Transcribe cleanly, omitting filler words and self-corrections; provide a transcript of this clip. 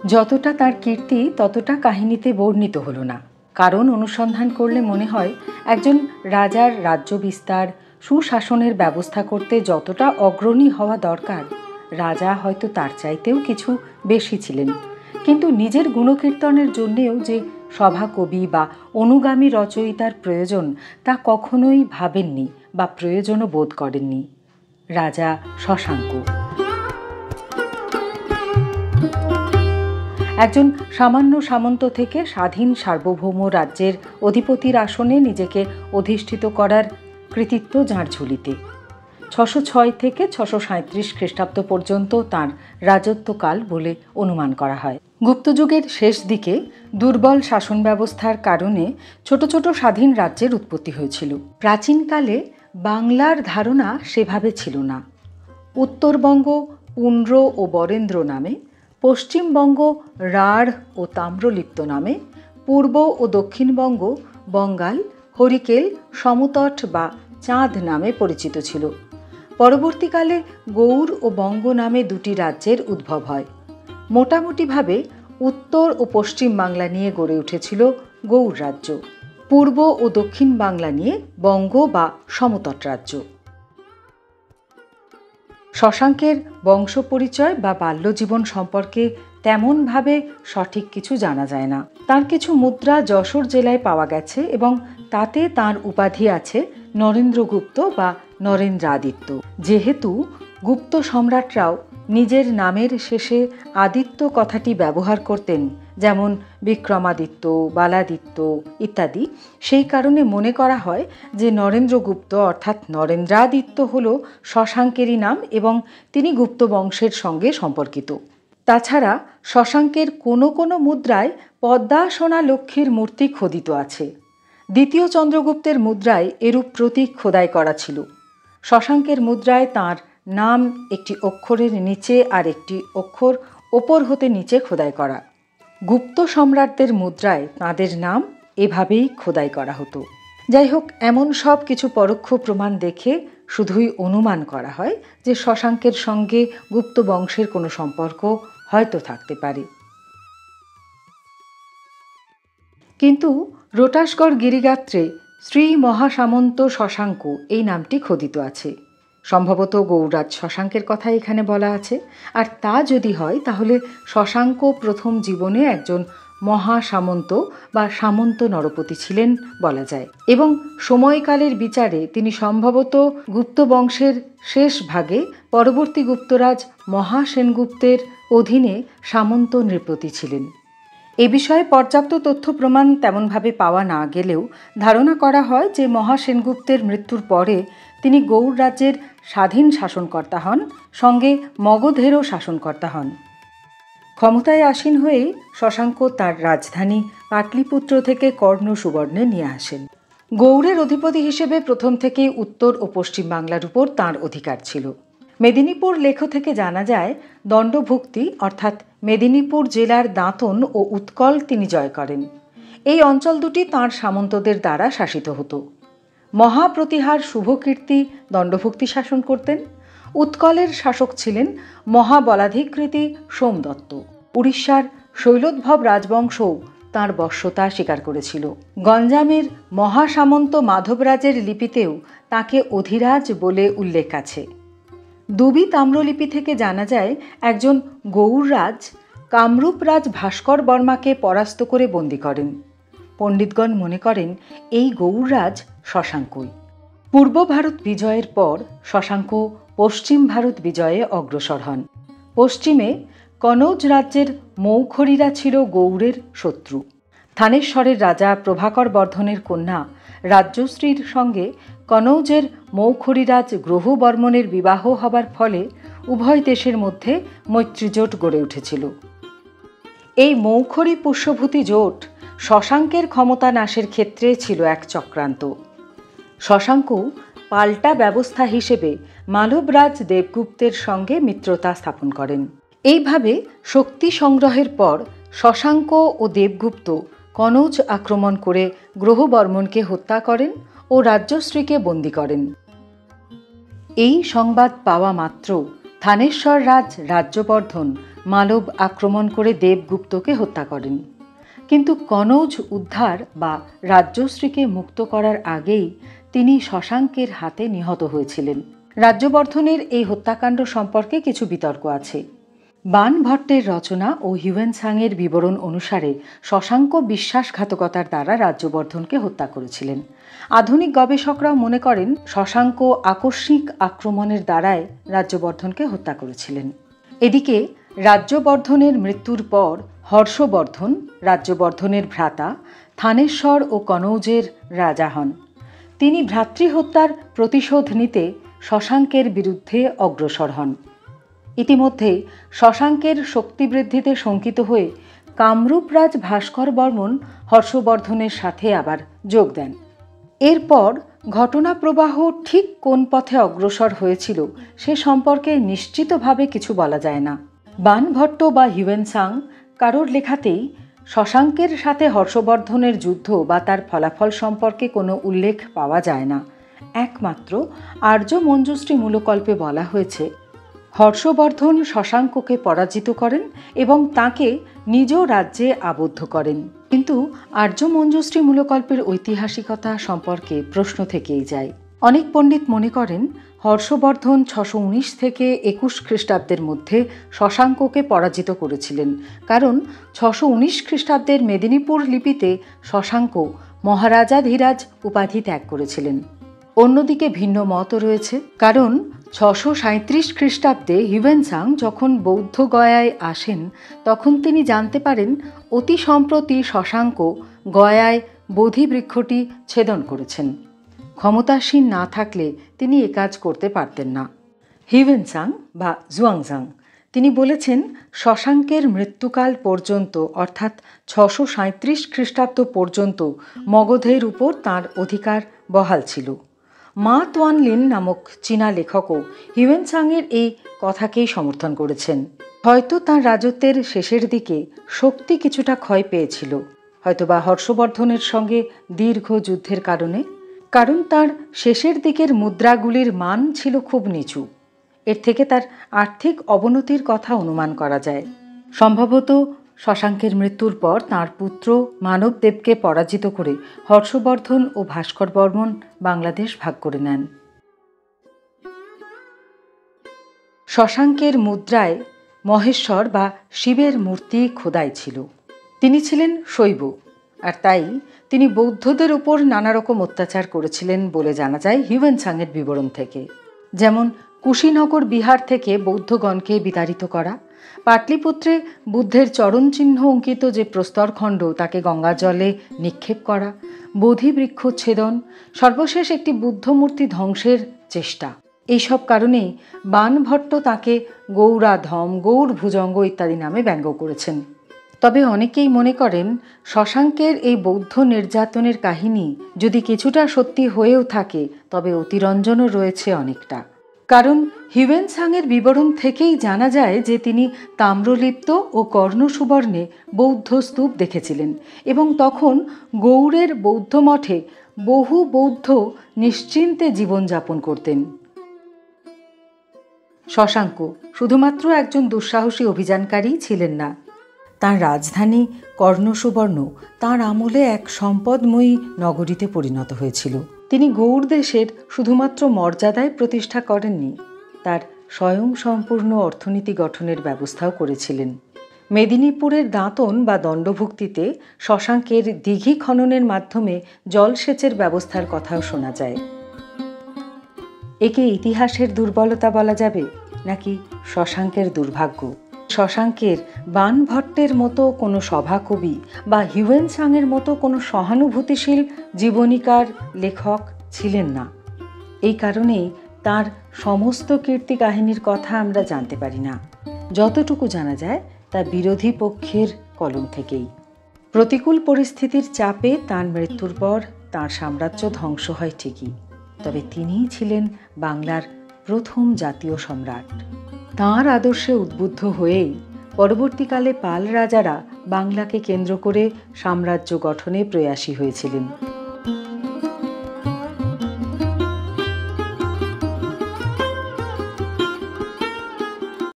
যতটা তার কীর্তি ততটা কাহিনীতে বর্ণিত হলো না। কারণ অনুসন্ধান করলে মনে হয় একজন রাজার রাজ্য বিস্তার, সুশাসনের ব্যবস্থা করতে যতটা অগ্রণী হওয়া দরকার, রাজা হয়তো তার চাইতেও কিছু বেশি ছিলেন। কিন্তু নিজের গুণকীর্তনের জন্যেও যে সভাকবি বা অনুগামী রচয়িতার প্রয়োজন তা কখনোই ভাবেননি বা প্রয়োজনও বোধ করেননি রাজা শশাঙ্ক। একজন সামান্য সামন্ত থেকে স্বাধীন সার্বভৌম রাজ্যের অধিপতির আসনে নিজেকে অধিষ্ঠিত করার কৃতিত্ব যাঁর ঝুলিতে। 606 থেকে 637 খ্রিস্টাব্দ পর্যন্ত তাঁর রাজত্বকাল বলে অনুমান করা হয়। গুপ্তযুগের শেষ দিকে দুর্বল শাসন ব্যবস্থার কারণে ছোট ছোট স্বাধীন রাজ্যের উৎপত্তি হয়েছিল। প্রাচীনকালে বাংলার ধারণা সেভাবে ছিল না। উত্তরবঙ্গ পুন্ড্র ও বরেন্দ্র নামে, পশ্চিমবঙ্গ রাঢ় ও তাম্রলিপ্ত নামে, পূর্ব ও দক্ষিণবঙ্গ বঙ্গাল, হরিকেল, সমতট বা চাঁদ নামে পরিচিত ছিল। পরবর্তীকালে গৌড় ও বঙ্গ নামে দুটি রাজ্যের উদ্ভব হয়। মোটামুটিভাবে উত্তর ও পশ্চিম বাংলা নিয়ে গড়ে উঠেছিল গৌড় রাজ্য, পূর্ব ও দক্ষিণ বাংলা নিয়ে বঙ্গ বা সমতট রাজ্য। শশাঙ্কের বংশ পরিচয় বা বাল্যজীবন সম্পর্কে তেমনভাবে সঠিক কিছু জানা যায় না। তার কিছু মুদ্রা যশোর জেলায় পাওয়া গেছে এবং তাতে তার উপাধি আছে নরেন্দ্রগুপ্ত বা নরেন্দ্রাদিত্য। যেহেতু গুপ্ত সম্রাটরাও নিজের নামের শেষে আদিত্য কথাটি ব্যবহার করতেন, যেমন বিক্রমাদিত্য, বালাদিত্য ইত্যাদি, সেই কারণে মনে করা হয় যে নরেন্দ্রগুপ্ত অর্থাৎ নরেন্দ্রাদিত্য হল শশাঙ্কেরই নাম এবং তিনি গুপ্ত বংশের সঙ্গে সম্পর্কিত। তাছাড়া শশাঙ্কের কোনো কোনো মুদ্রায় পদ্মাসনা লক্ষ্মীর মূর্তি খোদিত আছে। দ্বিতীয় চন্দ্রগুপ্তের মুদ্রায় এরূপ প্রতীক খোদাই করা ছিল। শশাঙ্কের মুদ্রায় তাঁর নাম একটি অক্ষরের নিচে আর একটি অক্ষর ওপর হতে নিচে খোদাই করা। গুপ্ত সম্রাটদের মুদ্রায় তাঁদের নাম এভাবেই খোদাই করা হতো। যাই হোক, এমন সব কিছু পরোক্ষ প্রমাণ দেখে শুধুই অনুমান করা হয় যে শশাঙ্কের সঙ্গে গুপ্ত বংশের কোনো সম্পর্ক হয়তো থাকতে পারে। কিন্তু রোটাশগড় গিরিগাত্রে শ্রী মহাসামন্ত শশাঙ্ক এই নামটি খোদিত আছে। সম্ভবত গৌড়রাজ শশাঙ্কের কথা এখানে বলা আছে। আর তা যদি হয় তাহলে শশাঙ্ক প্রথম জীবনে একজন মহাসামন্ত বা সামন্ত নরপতি ছিলেন বলা যায়, এবং সময়কালের বিচারে তিনি সম্ভবত গুপ্ত বংশের শেষ ভাগে পরবর্তী গুপ্তরাজ মহাসেনগুপ্তের অধীনে সামন্ত নৃপতি ছিলেন। এ বিষয়ে পর্যাপ্ত তথ্য প্রমাণ তেমনভাবে পাওয়া না গেলেও ধারণা করা হয় যে মহাসেনগুপ্তের মৃত্যুর পরে তিনি গৌড় রাজ্যের স্বাধীন শাসনকর্তা হন, সঙ্গে মগধেরও শাসনকর্তা হন। ক্ষমতায় আসীন হয়েই শশাঙ্ক তাঁর রাজধানী পাটলিপুত্র থেকে কর্ণ সুবর্ণে নিয়ে আসেন। গৌড়ের অধিপতি হিসেবে প্রথম থেকেই উত্তর ও পশ্চিম বাংলার উপর তাঁর অধিকার ছিল। মেদিনীপুর লেখ থেকে জানা যায় দণ্ডভুক্তি অর্থাৎ মেদিনীপুর জেলার দাঁতন ও উৎকল তিনি জয় করেন। এই অঞ্চল দুটি তাঁর সামন্তদের দ্বারা শাসিত হতো। মহাপ্রতিহার শুভকীর্তি দণ্ডভুক্তি শাসন করতেন। উৎকলের শাসক ছিলেন মহাবলাধিকৃতি সোমদত্ত। উড়িষ্যার শৈলোদ্ভব রাজবংশও তাঁর বশ্যতা স্বীকার করেছিল। গঞ্জামের মহাসামন্ত মাধবরাজের লিপিতেও তাকে অধিরাজ বলে উল্লেখ আছে। দুবি তাম্রলিপি থেকে জানা যায় একজন গৌড়রাজ কামরূপ রাজ ভাস্কর বর্মাকে পরাস্ত করে বন্দী করেন। পণ্ডিতগণ মনে করেন এই গৌড়রাজ শশাঙ্কই। পূর্ব ভারত বিজয়ের পর শশাঙ্ক পশ্চিম ভারত বিজয়ে অগ্রসর হন। পশ্চিমে কনৌজ রাজ্যের মৌখরীরা ছিল গৌড়ের শত্রু। থানেশ্বরের রাজা প্রভাকর বর্ধনের কন্যা রাজ্যশ্রীর সঙ্গে কনৌজের মৌখরীরাজ গ্রহবর্মণের বিবাহ হবার ফলে উভয় দেশের মধ্যে মৈত্রীজোট গড়ে উঠেছিল। এই মৌখরী পুষ্যভূতি জোট শশাঙ্কের ক্ষমতা নাশের ক্ষেত্রে ছিল এক চক্রান্ত। শশাঙ্ক পাল্টা ব্যবস্থা হিসেবে মালবরাজ দেবগুপ্তের সঙ্গে মিত্রতা স্থাপন করেন। এইভাবে শক্তি সংগ্রহের পর শশাঙ্ক ও দেবগুপ্ত কনৌজ আক্রমণ করে গ্রহবর্মণকে হত্যা করেন ও রাজ্যশ্রীকে বন্দী করেন। এই সংবাদ পাওয়া মাত্র থানেশ্বর রাজ রাজ্যবর্ধন মালব আক্রমণ করে দেবগুপ্তকে হত্যা করেন। কিন্তু কনৌজ উদ্ধার বা রাজ্যশ্রীকে মুক্ত করার আগেই তিনি শশাঙ্কের হাতে নিহত হয়েছিলেন। রাজ্যবর্ধনের এই হত্যাকাণ্ড সম্পর্কে কিছু বিতর্ক আছে। বাণভট্টের রচনা ও হিউয়েনসাংয়ের বিবরণ অনুসারে শশাঙ্ক বিশ্বাসঘাতকতার দ্বারা রাজ্যবর্ধনকে হত্যা করেছিলেন। আধুনিক গবেষকরাও মনে করেন শশাঙ্ক আকস্মিক আক্রমণের দ্বারাই রাজ্যবর্ধনকে হত্যা করেছিলেন। এদিকে রাজ্যবর্ধনের মৃত্যুর পর হর্ষবর্ধন, রাজ্যবর্ধনের ভ্রাতা, থানেশ্বর ও কনৌজের রাজা হন। তিনি ভ্রাতৃহত্যার প্রতিশোধ নিতে শশাঙ্কের বিরুদ্ধে অগ্রসর হন। ইতিমধ্যে শশাঙ্কের শক্তিবৃদ্ধিতে শঙ্কিত হয়ে কামরূপরাজ ভাস্কর বর্মন হর্ষবর্ধনের সাথে আবার যোগ দেন। এরপর ঘটনা প্রবাহ ঠিক কোন পথে অগ্রসর হয়েছিল সে সম্পর্কে নিশ্চিতভাবে কিছু বলা যায় না। বাণভট্ট বা হিউয়েনসাং কারোর লেখাতেই শশাঙ্কের সাথে হর্ষবর্ধনের যুদ্ধ বা তার ফলাফল সম্পর্কে কোনো উল্লেখ পাওয়া যায় না। একমাত্র আর্য মঞ্জুশ্রী মূলকল্পে বলা হয়েছে হর্ষবর্ধন শশাঙ্ককে পরাজিত করেন এবং তাকে নিজ রাজ্যে আবদ্ধ করেন। কিন্তু আর্য মঞ্জুশ্রী মূলকল্পের ঐতিহাসিকতা সম্পর্কে প্রশ্ন থেকেই যায়। অনেক পণ্ডিত মনে করেন হর্ষবর্ধন 619 থেকে 21 খ্রিস্টাব্দের মধ্যে শশাঙ্ককে পরাজিত করেছিলেন, কারণ 619 খ্রিস্টাব্দের মেদিনীপুর লিপিতে শশাঙ্ক মহারাজাধিরাজ উপাধি ত্যাগ করেছিলেন। অন্যদিকে ভিন্ন মতও রয়েছে, কারণ 637 খ্রিস্টাব্দে হিউয়েনসাং যখন বৌদ্ধগয়ায় আসেন তখন তিনি জানতে পারেন অতি সম্প্রতি শশাঙ্ক গয়ায় বোধি বৃক্ষটি ছেদন করেছেন। ক্ষমতাসীন না থাকলে তিনি এ কাজ করতে পারতেন না। হিউয়েনসাং বা জুয়াংজাং তিনি বলেছেন শশাঙ্কের মৃত্যুকাল পর্যন্ত অর্থাৎ 637 খ্রিস্টাব্দ পর্যন্ত মগধের উপর তাঁর অধিকার বহাল ছিল। মা তোয়ানলিন নামক চীনা লেখকও হিউয়েনসাংয়ের এই কথাকেই সমর্থন করেছেন। হয়তো তাঁর রাজত্বের শেষের দিকে শক্তি কিছুটা ক্ষয় পেয়েছিল, হয়তোবা হর্ষবর্ধনের সঙ্গে দীর্ঘ যুদ্ধের কারণ তার শেষের দিকের মুদ্রাগুলির মান ছিল খুব নিচু। এর থেকে তার আর্থিক অবনতির কথা অনুমান করা যায়। সম্ভবত শশাঙ্কের মৃত্যুর পর তাঁর পুত্র মানবদেবকে পরাজিত করে হর্ষবর্ধন ও ভাস্কর বর্মন বাংলাদেশ ভাগ করে নেন। শশাঙ্কের মুদ্রায় মহেশ্বর বা শিবের মূর্তি খোদাই ছিল। তিনি ছিলেন শৈব, আর তাই তিনি বৌদ্ধদের উপর নানা রকম অত্যাচার করেছিলেন বলে জানা যায় হিউয়েনসাংয়ের বিবরণ থেকে। যেমন কুশীনগর বিহার থেকে বৌদ্ধগণকে বিতাড়িত করা, পাটলিপুত্রে বুদ্ধের চরণচিহ্ন অঙ্কিত যে প্রস্তরখণ্ড তাকে গঙ্গা জলে নিক্ষেপ করা, বোধি বৃক্ষ ছেদন, সর্বশেষ একটি বুদ্ধমূর্তি ধ্বংসের চেষ্টা। এইসব কারণেই বাণভট্ট তাকে গৌরাধম, গৌর ভুজঙ্গ ইত্যাদি নামে ব্যঙ্গ করেছেন। তবে অনেকেই মনে করেন শশাঙ্কের এই বৌদ্ধ নির্যাতনের কাহিনী যদি কিছুটা সত্যি হয়েও থাকে তবে অতিরঞ্জনও রয়েছে অনেকটা। কারণ হিউয়েনসাংয়ের বিবরণ থেকেই জানা যায় যে তিনি তাম্রলিপ্ত ও কর্ণসুবর্ণে বৌদ্ধ স্তূপ দেখেছিলেন এবং তখন গৌড়ের বৌদ্ধ মঠে বহু বৌদ্ধ নিশ্চিন্তে জীবনযাপন করতেন। শশাঙ্ক শুধুমাত্র একজন দুঃসাহসী অভিযানকারী ছিলেন না, তাঁর রাজধানী কর্ণসুবর্ণ তাঁর আমলে এক সম্পদময়ী নগরীতে পরিণত হয়েছিল। তিনি গৌড় দেশের শুধুমাত্র মর্যাদায় প্রতিষ্ঠা করেননি, তার স্বয়ংসম্পূর্ণ অর্থনীতি গঠনের ব্যবস্থাও করেছিলেন। মেদিনীপুরের দাঁতন বা দণ্ডভুক্তিতে শশাঙ্কের দিঘি খননের মাধ্যমে জলসেচের ব্যবস্থার কথাও শোনা যায়। একে ইতিহাসের দুর্বলতা বলা যাবে নাকি শশাঙ্কের দুর্ভাগ্য? শশাঙ্কের বাণভট্টের মতো কোনো সভাকবি বা হিউয়েনসাংয়ের মতো কোনো সহানুভূতিশীল জীবনীকার লেখক ছিলেন না। এই কারণেই তার সমস্ত কীর্তি কাহিনীর কথা আমরা জানতে পারি না। যতটুকু জানা যায় তা বিরোধী পক্ষের কলম থেকেই। প্রতিকূল পরিস্থিতির চাপে তার মৃত্যুর পর তাঁর সাম্রাজ্য ধ্বংস হয় ঠিকই, তবে তিনিই ছিলেন বাংলার প্রথম জাতীয় সম্রাট। তাঁর আদর্শে উদ্বুদ্ধ হয়েই পরবর্তীকালে পাল রাজারা বাংলাকে কেন্দ্র করে সাম্রাজ্য গঠনে প্রয়াসী হয়েছিলেন।